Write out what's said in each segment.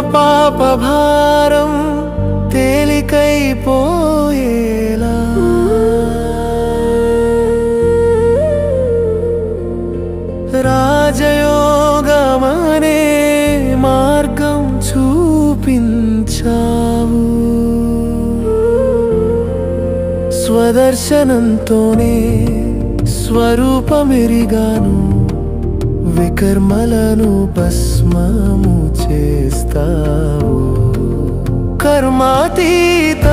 పాప భారం తేలికైపోయేలా రాజయోగమనే మార్గం చూపించావు స్వదర్శనంతోనే స్వరూపమెరిగాను వికర్మలను భస్మము చేస్తావు కర్మాతీత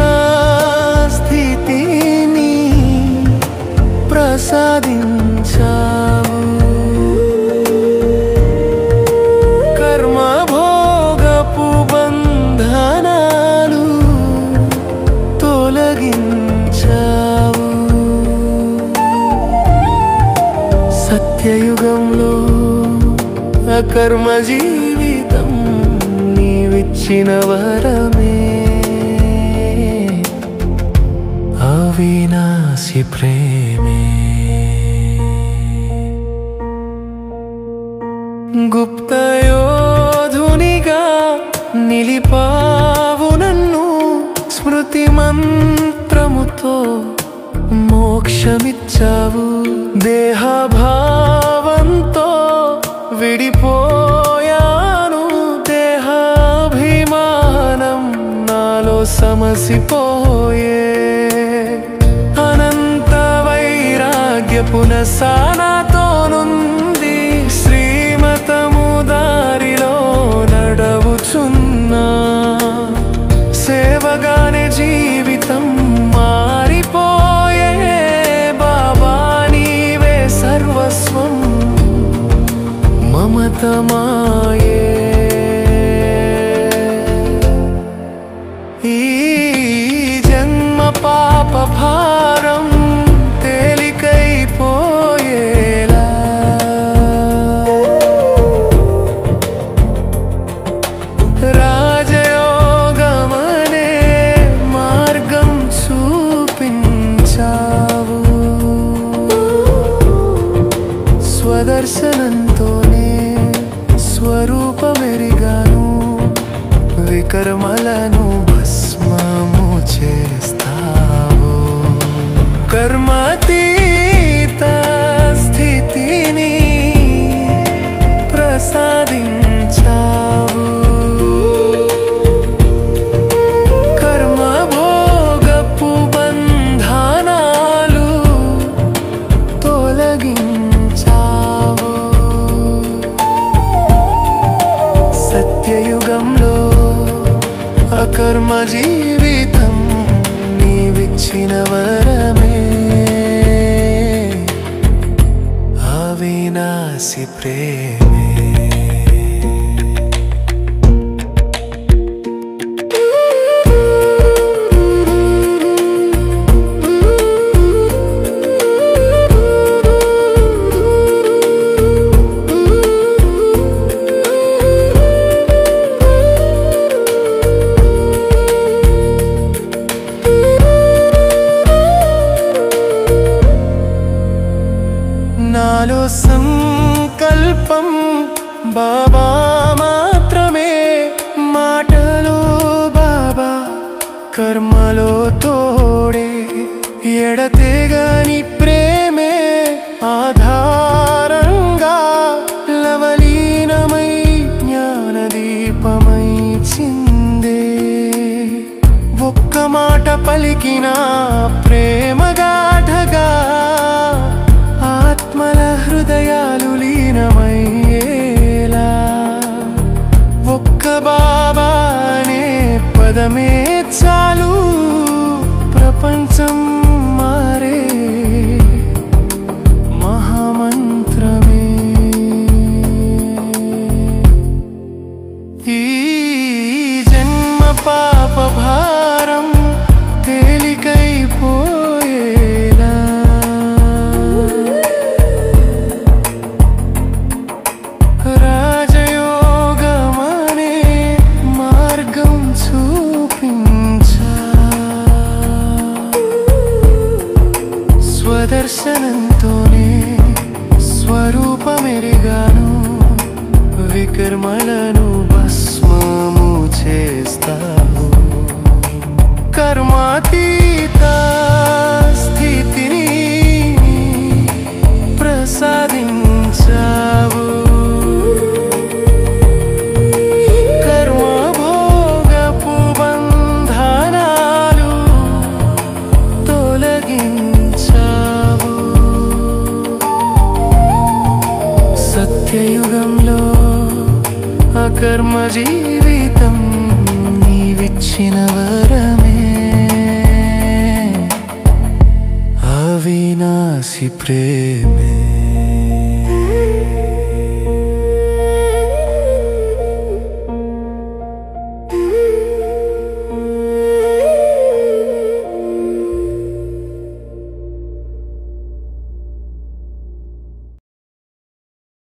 స్థితిని ప్రసాదించావు కర్మభోగపు బంధనాలు తొలగించావు సత్యయుగంలో అకర్మ జీవితం నీవిచ్చిన వరమే అవినాశి ప్రేమే గుప్తయోధునిగా నిలిపావు నన్ను స్మృతి మంత్రముతో మోక్షమిచ్చావు దేహభావంతో విడిపోయాను దేహాభిమానం నాలో సమసిపోయే అనంత వైరాగ్యపు నసానాతోనుంది శ్రీమతము దారిలో నడవుచున్నా సేవగానే జీవితం మారిపోయే బాబా నీవే సర్వస్వం మమతమాయే ఈ జన్మ పాప భారం తేలికైపోయేలా రాజయోగమనే మార్గం చూపించావు స్వదర్శనంతోనే స్వరూపమెరిగాను వికర్మలను భస్మము చేస్తావు కర్మాతీత స్థితిని ప్రసాదించావు కర్మభోగపు బంధనాలు తొలగించావు సత్యయుగంలో అకర్మ జీవితం నీవిచ్చిన వరమే అవినాశి ప్రేమే నాలో సంకల్పం బాబా మాత్రమే మాటలో బాబా కర్మలో తోడే ఎడతెగని ప్రేమే ఆధారంగా లవలీనమై జ్ఞానదీపమై చిందే ఒక్క మాట పలికిన ప్రేమగాథగా ఆత్మల హృదయాలు లీనమయ్యేలా ఒక్క బాబానే పదమే చాలు ప్రపంచం మారే మహామంత్రమే ఈ జన్మ పాప భారం తేలికైపోయేలా రాజయోగమనే మార్గం చూపించా స్వదర్శనంతోనే స్వరూపమెరిగాను వికర్మలను భస్మము జీవితం నీవిచ్చిన వరమే అవినాశి ప్రేమే.